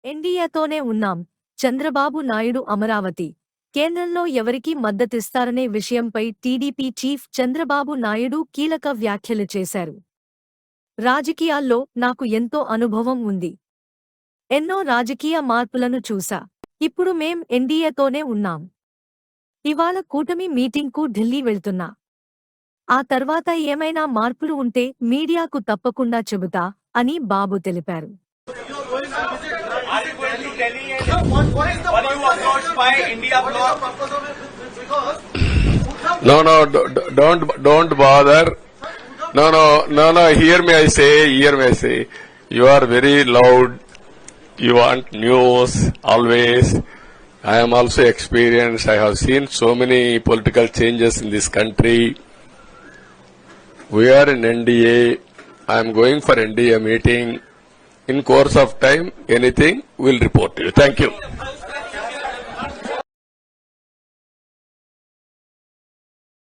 ఎన్డీఏతోనే ఉన్నాం. చంద్రబాబు నాయుడు అమరావతి కేంద్రంలో ఎవరికి మద్దతిస్తారనే విషయంపై టీడీపీ చీఫ్ చంద్రబాబు నాయుడు కీలక వ్యాఖ్యలు చేశారు. రాజకీయాల్లో నాకు ఎంతో అనుభవం ఉంది. ఎన్నో రాజకీయ మార్పులను చూసా. ఇప్పుడు మేం ఎన్డీఏతోనే ఉన్నాం. ఇవాళ కూటమి మీటింగ్కు ఢిల్లీ వెళ్తున్నా. ఆ తర్వాత ఏమైనా మార్పులు ఉంటే మీడియాకు తప్పకుండా చెబుతా అని బాబు తెలిపారు. Are you going to Delhi and were you approached by India Bloc? No, don't bother. No. Hear me, I say. You are very loud. You want news always. I am also experienced. I have seen so many political changes in this country. We are in NDA. I am going for NDA meeting. In course of time, anything, we'll report to you. Thank you.